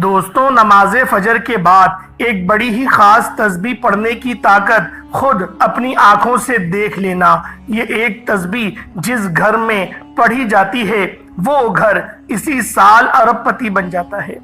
دوستوں، نماز فجر کے بعد ایک بڑی ہی خاص تسبیح پڑھنے کی طاقت خود اپنی آنکھوں سے دیکھ لینا۔ یہ ایک تسبیح جس گھر میں پڑھی جاتی ہے وہ گھر اسی سال ارب پتی بن جاتا ہے۔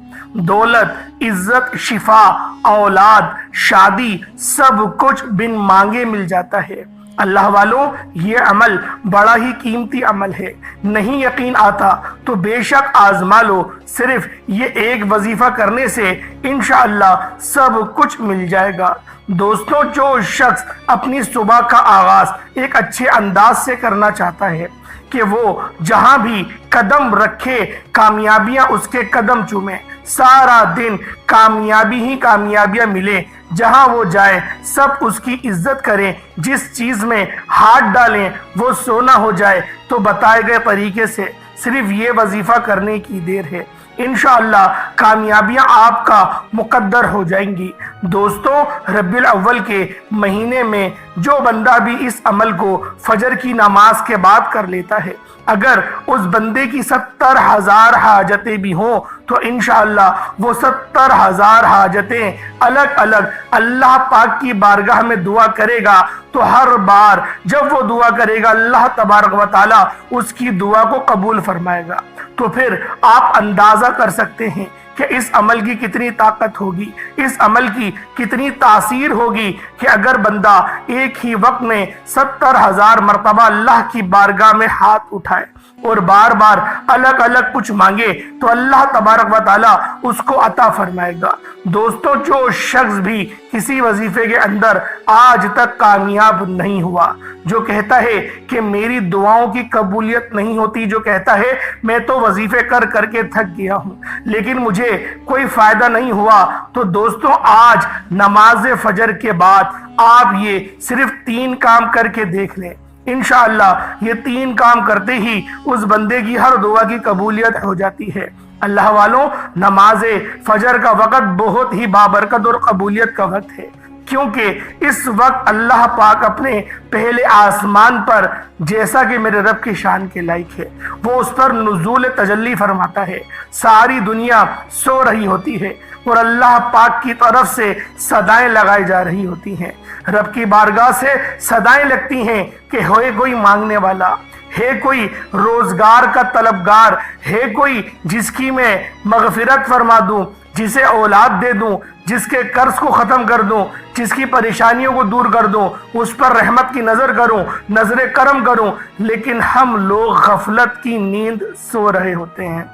دولت، عزت، شفا، اولاد، شادی، سب کچھ بن مانگے مل جاتا ہے۔ اللہ والوں، یہ عمل بڑا ہی قیمتی عمل ہے۔ نہیں یقین آتا تو بے شک آزما لو۔ صرف یہ ایک وظیفہ کرنے سے انشاءاللہ سب کچھ مل جائے گا۔ دوستوں، جو شخص اپنی صبح کا آغاز ایک اچھے انداز سے کرنا چاہتا ہے کہ وہ جہاں بھی قدم رکھے کامیابیاں اس کے قدم چومیں، سارا دن کامیابی ہی کامیابیاں ملے، جہاں وہ جائے سب اس کی عزت کریں، جس چیز میں ہاتھ ڈالیں وہ سونا ہو جائے، تو بتائے گئے طریقے سے صرف یہ وظیفہ کرنے کی دیر ہے۔ انشاءاللہ کامیابیاں آپ کا مقدر ہو جائیں گی۔ دوستوں، ربیع الاول کے مہینے میں جو بندہ بھی اس عمل کو فجر کی نماز کے بعد کر لیتا ہے، اگر اس بندے کی 70,000 حاجتیں بھی ہوں تو انشاءاللہ وہ 70,000 حاجتیں الگ الگ اللہ پاک کی بارگاہ میں دعا کرے گا، تو ہر بار جب وہ دعا کرے گا اللہ تبارک و تعالی اس کی دعا کو قبول فرمائے گا۔ تو پھر آپ اندازہ کر سکتے ہیں کہ اس عمل کی کتنی طاقت ہوگی، اس عمل کی کتنی تاثیر ہوگی کہ اگر بندہ ایک ہی وقت میں 70,000 مرتبہ اللہ کی بارگاہ میں ہاتھ اٹھائے اور بار بار الگ الگ کچھ مانگے تو اللہ تبارک و تعالی اس کو عطا فرمائے گا۔ دوستوں، جو شخص بھی کسی وظیفے کے اندر آج تک کامیاب نہیں ہوا، جو کہتا ہے کہ میری دعاؤں کی قبولیت نہیں ہوتی، جو کہتا ہے میں تو وظیفے کر کر کے تھک گیا ہوں لیکن مجھے کوئی فائدہ نہیں ہوا، تو دوستوں آج نماز فجر کے بعد آپ یہ صرف 3 کام کر کے دیکھ لیں۔ انشاءاللہ یہ 3 کام کرتے ہی اس بندے کی ہر دعا کی قبولیت ہو جاتی ہے۔ اللہ والوں، نماز فجر کا وقت بہت ہی بابرکت اور قبولیت کا وقت ہے، کیونکہ اس وقت اللہ پاک اپنے پہلے آسمان پر، جیسا کہ میرے رب کی شان کے لائق ہے، وہ اس پر نزول تجلی فرماتا ہے۔ ساری دنیا سو رہی ہوتی ہے اور اللہ پاک کی طرف سے صدائیں لگائی جا رہی ہوتی ہیں۔ رب کی بارگاہ سے صدائیں لگتی ہیں کہ ہوئے کوئی مانگنے والا، ہے کوئی روزگار کا طلبگار، ہے کوئی جس کی میں مغفرت فرما دوں، جسے اولاد دے دوں، جس کے قرض کو ختم کر دوں، جس کی پریشانیوں کو دور کر دوں، اس پر رحمت کی نظر کروں، نظر کرم کروں، لیکن ہم لوگ غفلت کی نیند سو رہے ہوتے ہیں۔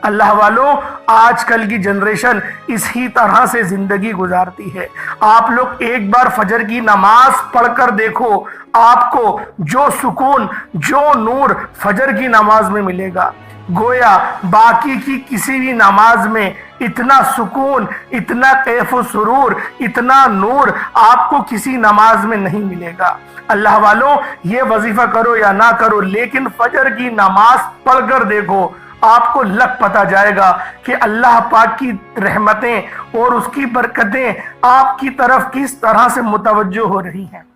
اللہ والوں، آج کل کی جنریشن اسی طرح سے زندگی گزارتی ہے۔ آپ لوگ ایک بار فجر کی نماز پڑھ کر دیکھو، آپ کو جو سکون، جو نور فجر کی نماز میں ملے گا، گویا باقی کی کسی بھی نماز میں اتنا سکون، اتنا کیف و سرور، اتنا نور آپ کو کسی نماز میں نہیں ملے گا۔ اللہ والوں، یہ وظیفہ کرو یا نہ کرو لیکن فجر کی نماز پڑھ کر دیکھو، آپ کو لگ پتہ جائے گا کہ اللہ پاک کی رحمتیں اور اس کی برکتیں آپ کی طرف کس طرح سے متوجہ ہو رہی ہیں۔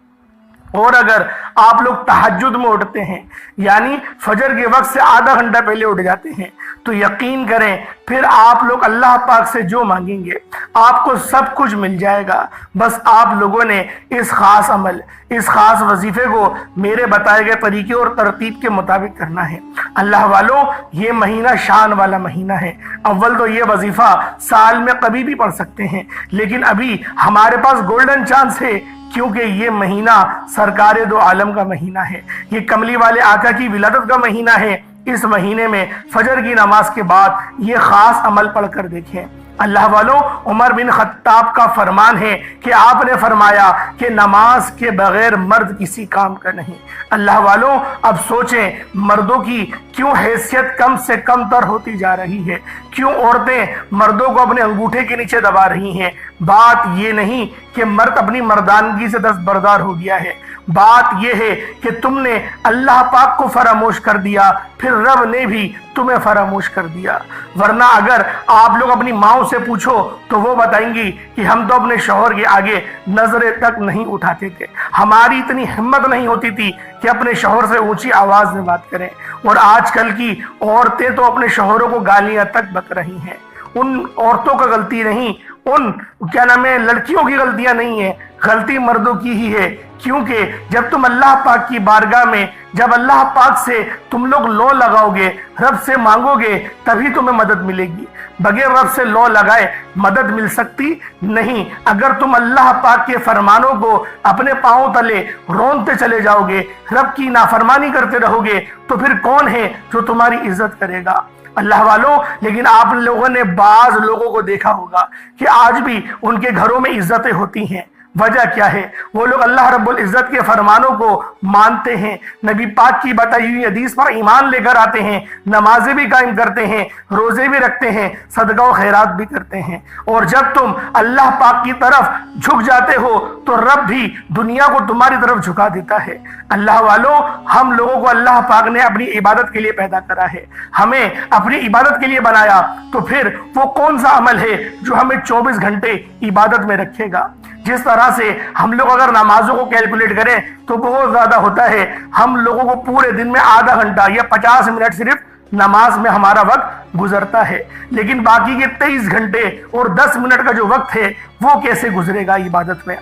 اور اگر آپ لوگ تہجد میں اٹھتے ہیں، یعنی فجر کے وقت سے آدھا گھنٹہ پہلے اٹھ جاتے ہیں، تو یقین کریں پھر آپ لوگ اللہ پاک سے جو مانگیں گے آپ کو سب کچھ مل جائے گا۔ بس آپ لوگوں نے اس خاص عمل، اس خاص وظیفے کو میرے بتائے گئے طریقے اور ترتیب کے مطابق کرنا ہے۔ اللہ والوں، یہ مہینہ شان والا مہینہ ہے۔ اول تو یہ وظیفہ سال میں کبھی بھی پڑھ سکتے ہیں، لیکن ابھی ہمارے پاس گولڈن چانس ہے، کیونکہ یہ مہینہ سرکار دو عالم کا مہینہ ہے، یہ کملی والے آقا کی ولادت کا مہینہ ہے۔ اس مہینے میں فجر کی نماز کے بعد یہ خاص عمل پڑھ کر دیکھیں۔ اللہ والوں، عمر بن خطاب کا فرمان ہے کہ آپ نے فرمایا کہ نماز کے بغیر مرد کسی کام کا نہیں۔ اللہ والوں، اب سوچیں مردوں کی کیوں حیثیت کم سے کم تر ہوتی جا رہی ہے، کیوں عورتیں مردوں کو اپنے انگوٹھے کے نیچے دبا رہی ہیں۔ بات یہ نہیں کہ مرد اپنی مردانگی سے دستبردار ہو گیا ہے، بات یہ ہے کہ تم نے اللہ پاک کو فراموش کر دیا، پھر رب نے بھی تمہیں فراموش کر دیا۔ ورنہ اگر آپ لوگ اپنی ماؤں سے پوچھو تو وہ بتائیں گی کہ ہم تو اپنے شوہر کے آگے نظریں تک نہیں اٹھاتے تھے، ہماری اتنی ہمت نہیں ہوتی تھی کہ اپنے شوہر سے اونچی آواز میں بات کریں۔ اور آج کل کی عورتیں تو اپنے شوہروں کو گالیاں تک بک رہی ہیں، उन औरतों का गलती नहीं, उन क्या नाम है लड़कियों की गलतियां नहीं है, गलती मर्दों की ही है। क्योंकि जब तुम अल्लाह पाक की बारगाह में, जब अल्लाह पाक से तुम लोग लो लगाओगे, रब से मांगोगे, तभी तुम्हें मदद मिलेगी। बगैर रब से लो लगाए मदद मिल सकती नहीं। अगर तुम अल्लाह पाक के फरमानों को अपने पांव तले रोनते चले जाओगे, रब की नाफरमानी करते रहोगे, तो फिर कौन है जो तुम्हारी इज्जत करेगा? अल्लाह वालों, लेकिन आप लोगों ने बाज लोगों को देखा होगा कि आज भी उनके घरों में इज्जतें होती हैं। वजह क्या है? वो लोग अल्लाह रब्बुल इज्जत के फरमानों को मानते हैं, नबी पाक की बताई हुई हदीस पर ईमान लेकर आते हैं, नमाजें भी कायम करते हैं, रोजे भी रखते हैं, सदका और खैरात भी करते हैं। और जब तुम अल्लाह पाक की तरफ झुक जाते हो तो रब भी दुनिया को तुम्हारी तरफ झुका देता है। अल्लाह वालों, हम लोगों को अल्लाह पाक ने अपनी इबादत के लिए पैदा करा है, हमें अपनी इबादत के लिए बनाया, तो फिर वो कौन सा अमल है जो हमें 24 घंटे इबादत में रखेगा? जिस तरह से हम लोग अगर नमाजों को कैलकुलेट करें तो बहुत ज्यादा होता है। हम लोगों को पूरे दिन में आधा घंटा या 50 मिनट सिर्फ नमाज में हमारा वक्त गुजरता है, लेकिन बाकी के 23 घंटे और 10 मिनट का जो वक्त है वो कैसे गुजरेगा इबादत में?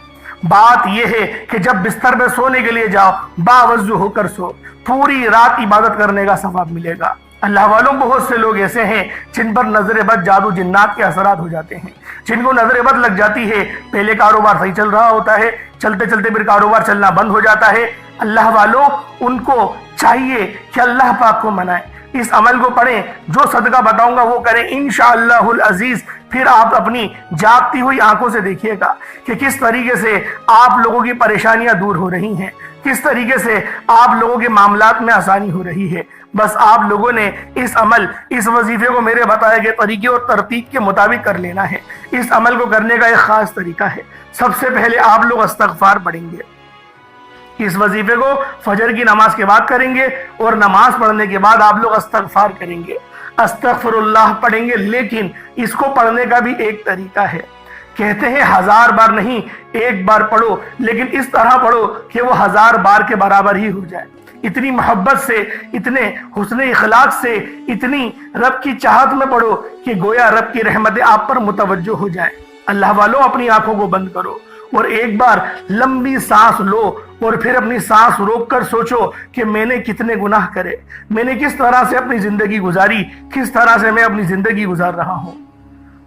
बात यह है कि जब बिस्तर में सोने के लिए जाओ, बावजू होकर सो, पूरी रात इबादत करने का सवाब मिलेगा। अल्लाह वालों, बहुत से लोग ऐसे हैं जिन पर नजर बद, जादू, जिन्नात के असरात हो जाते हैं, जिनको नजर बद लग जाती है। पहले कारोबार सही चल रहा होता है, चलते चलते फिर कारोबार चलना बंद हो जाता है। अल्लाह वालों, उनको चाहिए कि अल्लाह पाक को मनाएं, इस अमल को पढ़ें, जो सदका बताऊंगा वो करें इंशाअल्लाहुल अजीज। फिर आप अपनी जागती हुई आंखों से देखिएगा कि किस तरीके से आप लोगों की परेशानियां दूर हो रही हैं, किस तरीके से आप लोगों के मामलात में आसानी हो रही है। बस आप लोगों ने इस अमल, इस वजीफे को मेरे बताए गए तरीके और तरतीब के मुताबिक कर लेना है। इस अमल को करने का एक खास तरीका है। सबसे पहले आप लोग इस्तगफार पढ़ेंगे। इस वजीफे को फजर की नमाज के बाद करेंगे और नमाज पढ़ने के बाद आप लोग इस्तगफार करेंगे, अस्तगफिरुल्लाह पढ़ेंगे। लेकिन इसको पढ़ने का भी एक तरीका है। कहते हैं 1000 बार नहीं, एक बार पढ़ो, लेकिन इस तरह पढ़ो कि वो 1000 बार के बराबर ही हो जाए। इतनी मोहब्बत से, इतने हुस्न इखलाक से, इतनी रब की चाहत में पढ़ो कि गोया रब की रहमतें आप पर मुतवज्जो हो जाए। अल्लाह वालों, अपनी आंखों को बंद करो और एक बार लंबी सांस लो और फिर अपनी सांस रोककर सोचो कि मैंने कितने गुनाह करे, मैंने किस तरह से अपनी जिंदगी गुजारी, किस तरह से मैं अपनी जिंदगी गुजार रहा हूं।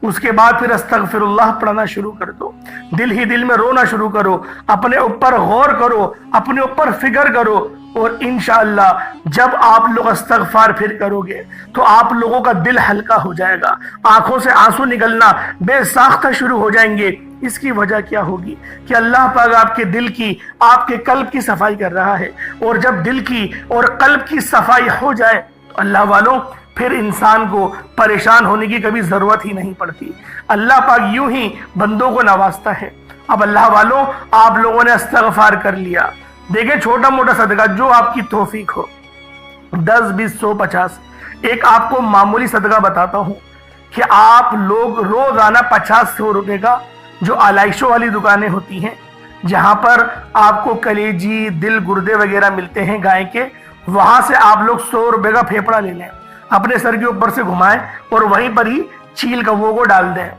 उसके बाद फिर अस्तगफिरुल्लाह पढ़ना शुरू कर दो, दिल ही दिल में रोना शुरू करो, अपने ऊपर गौर करो, अपने ऊपर फिक्र करो। और इंशाअल्लाह जब आप लोग इस्तगफार फिर करोगे तो आप लोगों का दिल हल्का हो जाएगा, आंखों से आंसू निकलना बेसाख्ता शुरू हो जाएंगे। इसकी वजह क्या होगी कि अल्लाह पाक आपके दिल की, आपके कल्ब की सफाई कर रहा है। और जब दिल की और कल्ब की सफाई हो जाए तो अल्लाह वालों, फिर इंसान को परेशान होने की कभी जरूरत ही नहीं पड़ती। अल्लाह पाक यूं ही बंदों को नवाजता है। अब अल्लाह वालों, आप लोगों ने इस्तगफार कर लिया, देखें छोटा मोटा सदका जो आपकी तौफीक हो, 10, 20, 100, 50। एक आपको मामूली सदका बताता हूं कि आप लोग रोजाना 50-100 रुपए का, जो आलाइशों वाली दुकानें होती हैं जहां पर आपको कलेजी, दिल, गुर्दे वगैरह मिलते हैं गाय के, वहां से आप लोग 100 रुपए का फेफड़ा ले लें, अपने सर के ऊपर से घुमाएं और वहीं पर ही चील कौवों को डाल दें।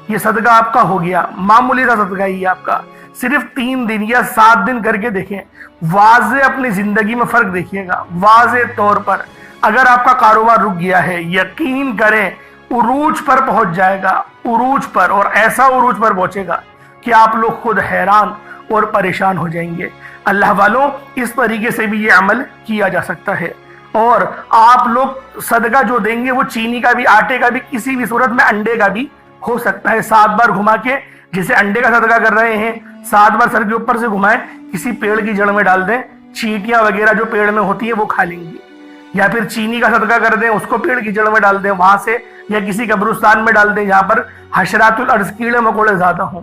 ये सदका आपका हो गया, मामूली सा सदका ही आपका। सिर्फ 3 दिन या 7 दिन करके देखें, वाज़े अपनी जिंदगी में फर्क देखिएगा। वाज़े तौर पर अगर आपका कारोबार रुक गया है, यकीन करें उरूज पर पहुंच जाएगा, उरूज पर, और ऐसा उरूज पर पहुंचेगा कि आप लोग खुद हैरान और परेशान हो जाएंगे। अल्लाह वालों, इस तरीके से भी ये अमल किया जा सकता है। और आप लोग सदका जो देंगे वो चीनी का भी, आटे का भी, किसी भी सूरत में अंडे का भी हो सकता है। 7 बार घुमा के, जैसे अंडे का सदका कर रहे हैं, 7 बार सर के ऊपर से घुमाएं, किसी पेड़ की जड़ में डाल दें, चींटियां वगैरह जो पेड़ में होती है वो खा लेंगी। या फिर चीनी का सदका कर दें, उसको पेड़ की जड़ में डाल दें वहां से, या किसी कब्रिस्तान में डाल दें जहां पर हशरातुल अर्ज़, कीड़े मकोड़े ज्यादा हों,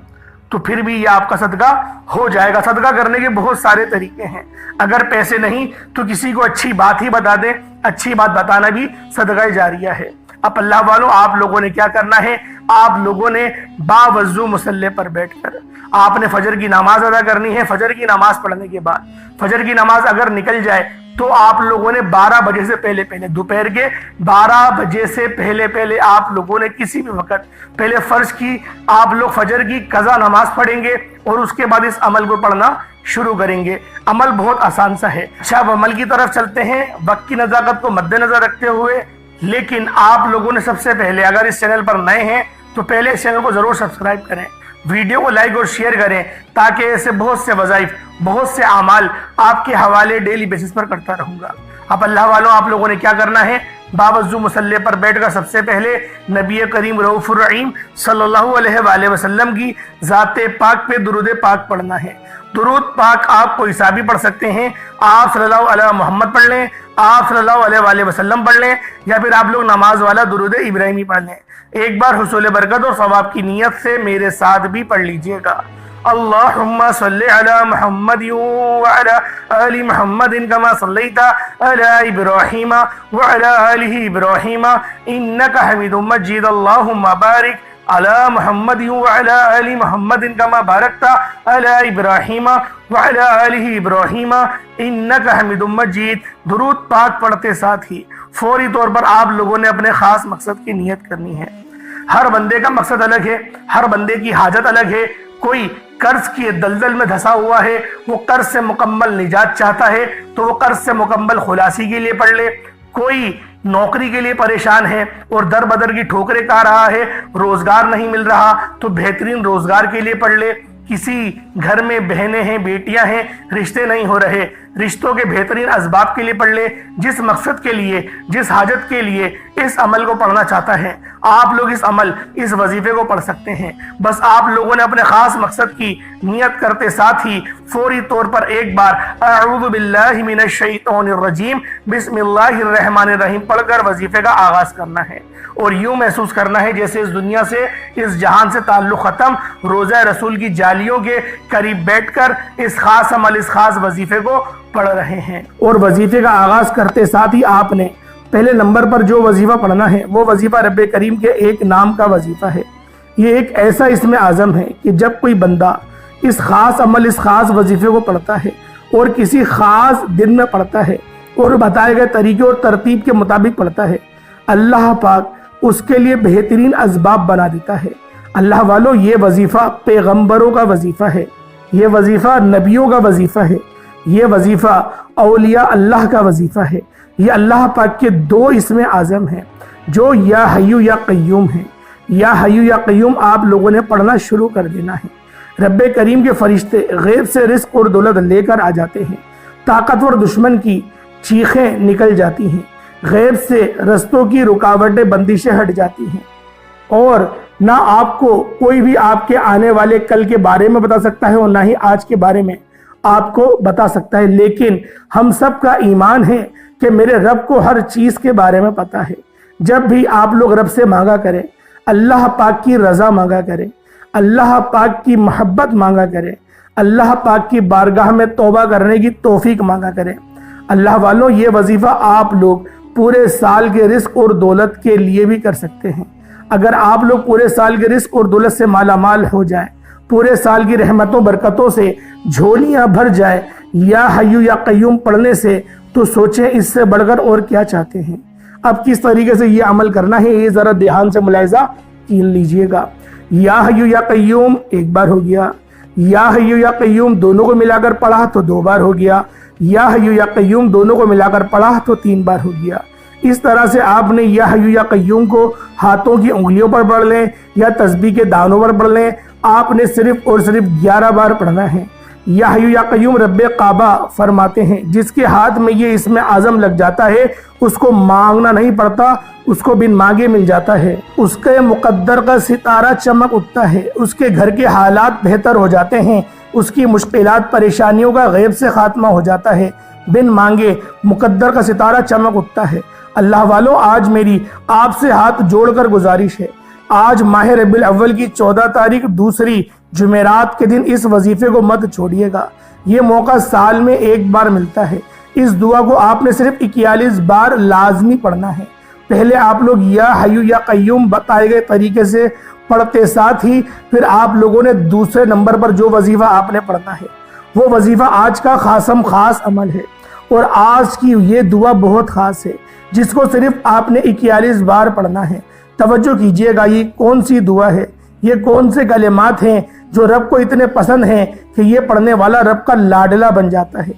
तो फिर भी ये आपका सदका हो जाएगा। सदका करने के बहुत सारे तरीके हैं। अगर पैसे नहीं तो किसी को अच्छी बात ही बता दें, अच्छी बात बताना भी सदका जारिया है। अब अल्लाह वालों, आप लोगों ने क्या करना है, आप लोगों ने बावजू मुसल्ले पर बैठकर आपने फजर की नमाज अदा करनी है। फजर की नमाज पढ़ने के बाद, फजर की नमाज अगर निकल जाए तो आप लोगों ने 12 बजे से पहले पहले, दोपहर के 12 बजे से पहले पहले आप लोगों ने किसी भी वक्त पहले फर्ज की आप लोग फजर की कज़ा नमाज पढ़ेंगे और उसके बाद इस अमल को पढ़ना शुरू करेंगे। अमल बहुत आसान सा है। अच्छा, अब अमल की तरफ चलते हैं वक्त की नज़ाकत को मद्देनजर रखते हुए। लेकिन आप लोगों ने सबसे पहले, अगर इस चैनल पर नए हैं तो पहले इस चैनल को जरूर सब्सक्राइब करें, वीडियो को लाइक और शेयर करें, ताकि ऐसे बहुत से वज़ाइफ, बहुत से अमाल आपके हवाले डेली बेसिस पर करता रहूंगा। अब अल्लाह वालों, आप लोगों ने क्या करना है, बावजू मुसल्ले पर बैठकर सबसे पहले नबी करीम रऊफुर रहीम सल्लल्लाहु अलैहि वसल्लम की ज़ाते पाक पे दुरूद पाक पढ़ना है। दुरूद पाक आप कोई सा भी पढ़ सकते हैं। आप सल्लल्लाहु अलैहि मोहम्मद पढ़ लें, आप सल्लल्लाहु अलैहि वसल्लम पढ़ लें, या फिर आप लोग नमाज वाला दुरूद इब्राहिमी पढ़ लें। एक बार हुसूल बरकत और सवाब की नीयत से मेरे साथ भी पढ़ लीजिएगा। अल्लाहुम्मा सल्लि अला मुहम्मद व अला आलि मुहम्मद कमा सल्लैता अला इब्राहीम व अला आलि इब्राहीम इन्नका हमीदुम मजीद। अल्लाहुम्मा बारिक अला मुहम्मद व अला आलि मुहम्मद कमा बारकता अला इब्राहीम व अला आलि इब्राहीम इन्नका हमीदुम मजीद। दुरूद पाक पढ़ते साथ ही फौरी तौर पर आप लोगों ने अपने खास मकसद की नियत करनी है। हर बंदे का मकसद अलग है, हर बंदे की हाजत अलग है। कोई कर्ज की दलदल में धंसा हुआ है, वो कर्ज से मुकम्मल निजात चाहता है तो वो कर्ज से मुकम्मल खुलासी के लिए पढ़ ले। कोई नौकरी के लिए परेशान है और दर बदर की ठोकरें खा रहा है, रोजगार नहीं मिल रहा तो बेहतरीन रोजगार के लिए पढ़ ले। किसी घर में बहनें हैं, बेटियां हैं, रिश्ते नहीं हो रहे, रिश्तों के बेहतरीन असबाब के लिए पढ़ ले। जिस मकसद के लिए, जिस हाजत के लिए इस अमल को पढ़ना चाहता है, आप लोग इस अमल, इस वजीफे को पढ़ सकते हैं। बस आप लोगों ने अपने खास मकसद की नियत करते साथ ही फौरी तौर पर एक बार अऊज़ु बिल्लाहि मिनश शैतानिर रजीम बिस्मिल्लाहिर रहमानिर रहीम पढ़कर वजीफे का आगाज करना है और यूं महसूस करना है जैसे इस दुनिया से, इस जहान से ताल्लुक खत्म, रोज़ा रसूल की जालियों के करीब बैठकर इस खास अमल, इस खास वजीफे को पढ़ रहे हैं। और वजीफे का आगाज करते साथ ही आपने पहले नंबर पर जो वजीफा पढ़ना है वो वजीफा रब्बे करीम के एक नाम का वजीफा है। ये एक ऐसा इसमें आज़म है कि जब कोई बंदा इस खास अमल, इस खास वजीफे को पढ़ता है और किसी खास दिन में पढ़ता है और बताए गए तरीके और तरतीब के मुताबिक पढ़ता है, अल्लाह पाक उसके लिए बेहतरीन असबाब बना देता है। अल्लाह वालों, ये वजीफा पैगंबरों का वजीफा है, ये वजीफा नबियों का वजीफा है, ये वजीफा औलिया अल्लाह का वजीफा है। ये अल्लाह पाक के दो इसमें आज़म हैं जो या हय्यु या क़य्यूम है। या हय्यु या क़य्यूम आप लोगों ने पढ़ना शुरू कर देना है। रब्बे करीम के फरिश्ते गैब से रिस्क और दौलत लेकर आ जाते हैं, ताकतवर दुश्मन की चीखें निकल जाती हैं, गैब से रस्तों की रुकावटें, बंदिशें हट जाती हैं और ना आपको कोई भी आपके आने वाले कल के बारे में बता सकता है और ना ही आज के बारे में आपको बता सकता है। लेकिन हम सब का ईमान है कि मेरे रब को हर चीज़ के बारे में पता है। जब भी आप लोग रब से मांगा करें, अल्लाह पाक की रज़ा मांगा करें, अल्लाह पाक की मोहब्बत मांगा करें, अल्लाह पाक की बारगाह में तौबा करने की तौफीक मांगा करें। अल्लाह वालों, ये वजीफ़ा आप लोग पूरे साल के रिस्क और दौलत के लिए भी कर सकते हैं। अगर आप लोग पूरे साल के रिस्क और दौलत से मालामाल हो जाए, पूरे साल की रहमतों बरकतों से झोलियां भर जाए या हय्यु या क़य्यूम पढ़ने से, तो सोचें इससे बढ़कर और क्या चाहते हैं। अब किस तरीके से ये अमल करना है ये ज़रा ध्यान से मुलाहिज़ा कीन लीजिएगा। या हय्यु या क़य्यूम एक बार हो गया, या हय्यु या क़य्यूम दोनों को मिलाकर पढ़ा तो 2 बार हो गया, या हय्यु या क़य्यूम दोनों को मिलाकर पढ़ा तो 3 बार हो गया। इस तरह से आपने या हय्यु या क़य्यूम को हाथों की उंगलियों पर पढ़ लें या तस्बीह के दानों पर पढ़ लें, आपने सिर्फ और सिर्फ 11 बार पढ़ना है। या हय्यु या क़य्यूम रब्बे काबा फरमाते हैं, जिसके हाथ में ये इसमें आज़म लग जाता है उसको मांगना नहीं पड़ता, उसको बिन मांगे मिल जाता है। उसके मुकद्दर का सितारा चमक उठता है, उसके घर के हालात बेहतर हो जाते हैं, उसकी मुश्किलात परेशानियों का गैब से खात्मा हो जाता है। बिन मांगे मुकद्दर का सितारा चमक उठता है। अल्लाह वालों, आज मेरी आपसे हाथ जोड़कर गुजारिश है, आज माह रबीउल अव्वल की 14 तारीख दूसरी जुमेरात के दिन इस वजीफे को मत छोड़िएगा। ये मौका साल में एक बार मिलता है। इस दुआ को आपने सिर्फ 41 बार लाजमी पढ़ना है। पहले आप लोग या हय्यु या क़य्यूम बताए गए तरीके से पढ़ते साथ ही फिर आप लोगों ने दूसरे नंबर पर जो वजीफा आपने पढ़ना है वो वजीफा आज का खास अमल है اور آج کی یہ دعا بہت خاص ہے جس کو صرف آپ نے 41 بار پڑھنا ہے۔ توجہ کیجئے گا، یہ کون سی دعا ہے، یہ کون سے کلمات ہیں جو رب کو اتنے پسند ہیں کہ یہ پڑھنے والا رب کا لاڈلا بن جاتا ہے۔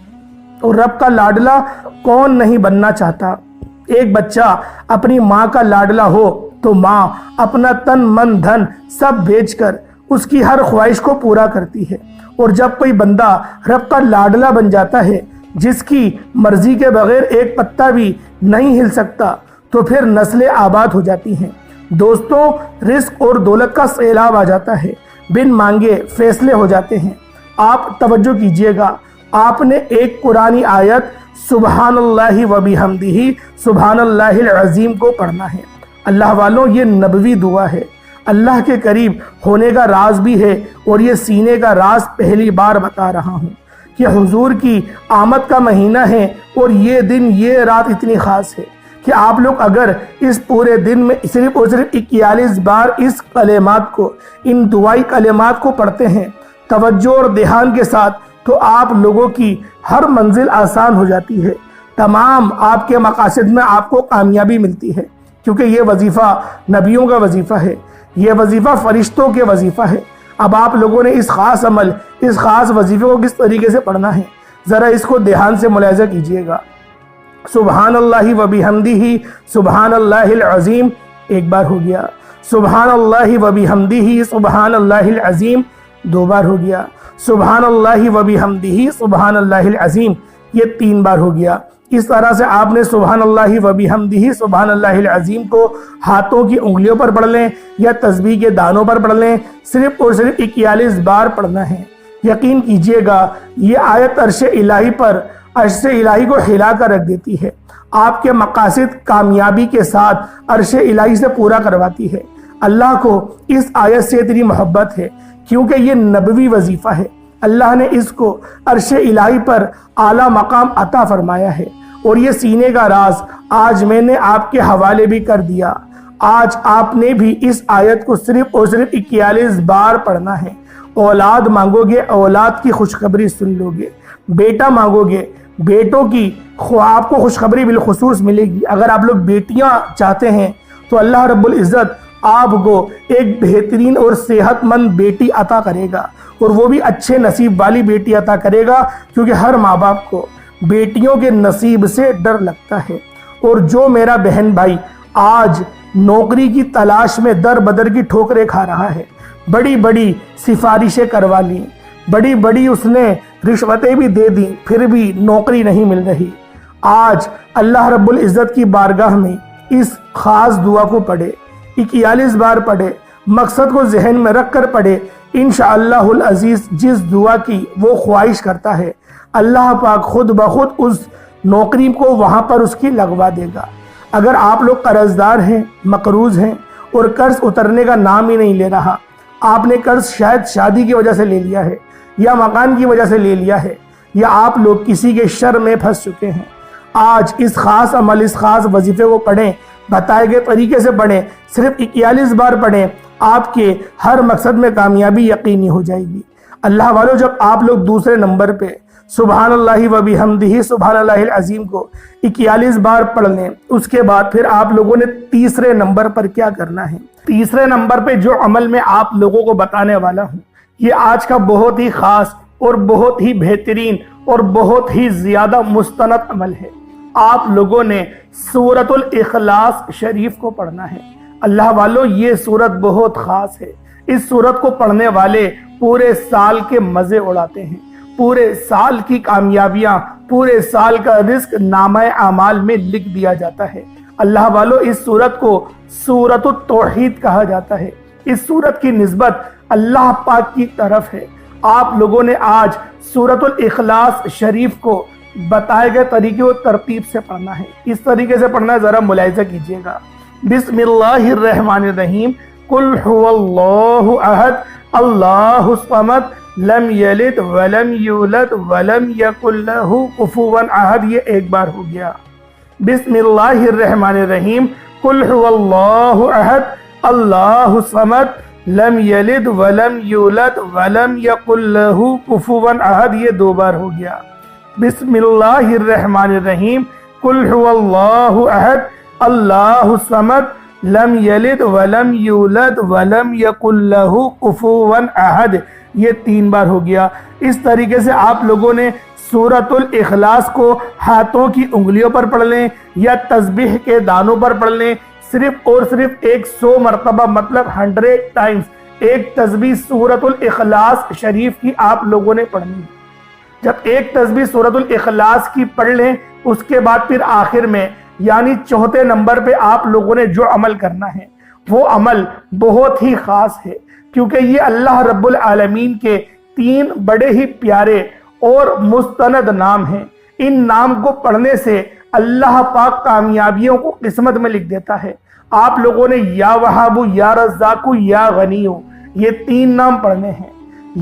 اور رب کا لاڈلا کون نہیں بننا چاہتا؟ ایک بچہ اپنی ماں کا لاڈلا ہو تو ماں اپنا تن من دھن سب بیچ کر اس کی ہر خواہش کو پورا کرتی ہے۔ اور جب کوئی بندہ رب کا لاڈلا بن جاتا ہے جس کی مرضی کے بغیر ایک پتا بھی نہیں ہل سکتا تو پھر نسلیں آباد ہو جاتی ہیں۔ دوستوں، رزق اور دولت کا سیلاب آ جاتا ہے، بن مانگے فیصلے ہو جاتے ہیں۔ آپ توجہ کیجئے گا، آپ نے ایک قرآنی آیت سبحان اللہ و بحمدہ سبحان اللہ العظیم کو پڑھنا ہے۔ اللہ والوں، یہ نبوی دعا ہے، اللہ کے قریب ہونے کا راز بھی ہے، اور یہ سینے کا راز پہلی بار بتا رہا ہوں کہ حضور کی آمد کا مہینہ ہے، اور یہ دن یہ رات اتنی خاص ہے کہ آپ لوگ اگر اس پورے دن میں صرف اور صرف 41 بار اس کلمات کو، ان دعائی کلمات کو پڑھتے ہیں توجہ اور دھیان کے ساتھ، تو آپ لوگوں کی ہر منزل آسان ہو جاتی ہے، تمام آپ کے مقاصد میں آپ کو کامیابی ملتی ہے، کیونکہ یہ وظیفہ نبیوں کا وظیفہ ہے، یہ وظیفہ فرشتوں کے وظیفہ ہے۔ اب آپ لوگوں نے اس خاص عمل، اس خاص وظیفے کو کس طریقے سے پڑھنا ہے، ذرا اس کو دھیان سے ملاحظہ کیجئے گا۔ سبحان اللہ و بحمدہ سبحان اللہ العظیم ایک بار ہو گیا، سبحان اللہ و بحمدہ سبحان اللہ العظیم دو بار ہو گیا، سبحان اللہ و بحمدہ سبحان اللہ العظیم یہ 3 بار ہو گیا۔ اس طرح سے آپ نے سبحان اللہ و بحمدہ سبحان اللہ العظیم کو ہاتھوں کی انگلیوں پر پڑھ لیں یا تسبیح کے دانوں پر پڑھ لیں، صرف اور صرف 41 بار پڑھنا ہے۔ یقین کیجئے گا، یہ آیت عرش الہی پر، عرش الہی کو ہلا کر رکھ دیتی ہے، آپ کے مقاصد کامیابی کے ساتھ عرش الہی سے پورا کرواتی ہے۔ اللہ کو اس آیت سے اتنی محبت ہے کیونکہ یہ نبوی وظیفہ ہے، اللہ نے اس کو عرش الہی پر اعلیٰ مقام عطا فرمایا ہے، اور یہ سینے کا راز آج میں نے آپ کے حوالے بھی کر دیا۔ آج آپ نے بھی اس آیت کو صرف اور صرف 41 بار پڑھنا ہے۔ اولاد مانگو گے، اولاد کی خوشخبری سن لو گے، بیٹا مانگو گے، بیٹوں کی آپ کو خوشخبری بالخصوص ملے گی۔ اگر آپ لوگ بیٹیاں چاہتے ہیں تو اللہ رب العزت آپ کو ایک بہترین اور صحت مند بیٹی عطا کرے گا، اور وہ بھی اچھے نصیب والی بیٹی عطا کرے گا، کیونکہ ہر ماں باپ کو بیٹیوں کے نصیب سے ڈر لگتا ہے۔ اور جو میرا بہن بھائی آج نوکری کی تلاش میں در بدر کی ٹھوکریں کھا رہا ہے، بڑی بڑی سفارشیں کروا لیں، بڑی بڑی اس نے رشوتیں بھی دے دیں، پھر بھی نوکری نہیں مل رہی، آج اللہ رب العزت کی بارگاہ میں اس خاص دعا کو پڑھے، 41 بار پڑھے، مقصد کو ذہن میں رکھ کر پڑھے۔ انشاءاللہ العزیز جس دعا کی وہ خواہش کرتا ہے، اللہ پاک خود بخود اس نوکری کو وہاں پر اس کی لگوا دے گا۔ اگر آپ لوگ قرض دار ہیں، مقروض ہیں، اور قرض اترنے کا نام ہی نہیں لے رہا، آپ نے قرض شاید شادی کی وجہ سے لے لیا ہے، یا مکان کی وجہ سے لے لیا ہے، یا آپ لوگ کسی کے شر میں پھنس چکے ہیں، آج اس خاص عمل، اس خاص وظیفے کو پڑھیں، بتائے گئے طریقے سے پڑھیں، صرف 41 بار پڑھیں، آپ کے ہر مقصد میں کامیابی یقینی ہو جائے گی۔ اللہ والوں، جب آپ لوگ دوسرے نمبر پہ سبحان اللہ و بحمدہ سبحان اللہ العظیم کو 41 بار پڑھ لیں، اس کے بعد پھر آپ لوگوں نے تیسرے نمبر پر کیا کرنا ہے؟ تیسرے نمبر پہ جو عمل میں آپ لوگوں کو بتانے والا ہوں، یہ آج کا بہت ہی خاص اور بہت ہی بہترین اور بہت ہی زیادہ مستند عمل ہے۔ آپ لوگوں نے سورۃ الاخلاص شریف کو پڑھنا ہے۔ اللہ والوں، یہ سورت بہت خاص ہے، اس سورت کو پڑھنے والے پورے سال کے مزے اڑاتے ہیں، پورے سال کی کامیابیاں، پورے سال کا رزق نامہ اعمال میں لکھ دیا جاتا ہے۔ اللہ والوں، اس سورت کو سورۃ التوحید کہا جاتا ہے، اس سورت کی نسبت اللہ پاک کی طرف ہے۔ آپ لوگوں نے آج سورۃ الاخلاص شریف کو بتائے گئے طریقے و ترتیب سے پڑھنا ہے۔ اس طریقے سے پڑھنا ہے، ذرا ملاحظہ کیجئے گا۔ بسم اللہ الرحمن الرحیم، قل هو اللہ احد اللہ الصمد لم یلد ولم یولد ولم یکن لہ کفوا احد، یہ ایک بار ہو گیا۔ بسم اللہ الرحمن الرحیم، قل هو اللہ احد اللہ الصمد لم یلد ولم یولد ولم یکن لہ کفوا احد، یہ 2 بار ہو گیا۔ बिस्मिल्लाहिर्रहमानिर्रहीम, कुल हुवल्लाहु अहद, अल्लाहु समद, लम यलिद वलम यूलद वलम यकुल लहू कुफुवन अहद। ये 3 बार हो गया। इस तरीके से आप लोगों ने सूरतुल इखलास को हाथों की उंगलियों पर पढ़ लें या तस्बीह के दानों पर पढ़ लें। सिर्फ और सिर्फ 100 मरतबा, मतलब 100 टाइम्स एक तस्बीह सूरतुल इखलास शरीफ की आप लोगों ने पढ़नी है। जब एक तस्बीह सूरतुल इखलास की पढ़ लें, उसके बाद फिर आखिर में यानी 4थे नंबर पे आप लोगों ने जो अमल करना है वो अमल बहुत ही खास है, क्योंकि ये अल्लाह रब्बुल आलमीन के 3 बड़े ही प्यारे और मुस्तनद नाम हैं। इन नाम को पढ़ने से अल्लाह पाक कामयाबियों को किस्मत में लिख देता है। आप लोगों ने या वहाबू, या रज़्ज़ाकू, या गनीयू, ये 3 नाम पढ़ने हैं।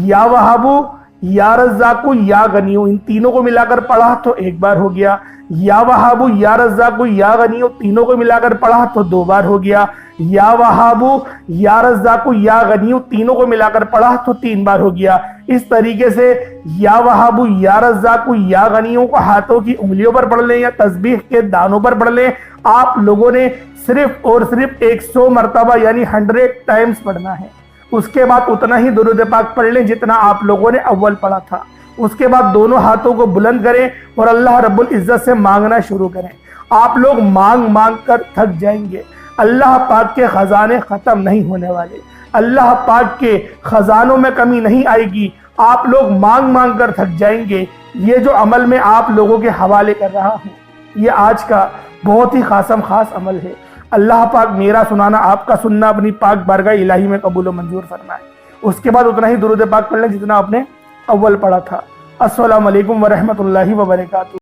या वहाबू, या रज़्ज़ाकू, या गनीयू, इन तीनों को मिलाकर पढ़ा तो 1 बार हो गया। या वहाबू, या रज़्ज़ाकू, या गनीयू, तीनों को मिलाकर पढ़ा तो 2 बार हो गया। या वहाबू, या रज़्ज़ाकू, या गनीयू, तीनों को मिलाकर पढ़ा तो 3 बार हो गया। इस तरीके से या वहाबू, या रज़्ज़ाकू, या गनीयू को हाथों की उंगलियों पर पढ़ लें या तस्बीह के दानों पर पढ़ लें। आप लोगों ने सिर्फ और सिर्फ 100 मरतबा यानी 100 टाइम्स पढ़ना है। उसके बाद उतना ही दुरूद पाक पढ़ लें जितना आप लोगों ने अव्वल पढ़ा था। उसके बाद दोनों हाथों को बुलंद करें और अल्लाह रब्बुल इज्जत से मांगना शुरू करें। आप लोग मांग मांग कर थक जाएंगे। अल्लाह पाक के खजाने खत्म नहीं होने वाले। अल्लाह पाक के खजानों में कमी नहीं आएगी। आप लोग मांग मांग कर थक जाएंगे। ये जो अमल मैं आप लोगों के हवाले कर रहा हूँ, ये आज का बहुत ही खास अमल है। अल्लाह पाक मेरा सुनाना, आपका सुनना अपनी पाक बारगाह इलाही में कबूल व मंजूर फरमाए। उसके बाद उतना ही दुरूद पाक पढ़ लें जितना आपने अव्वल पढ़ा था। अस्सलामु अलैकुम व रहमतुल्लाहि व बरकातुहू।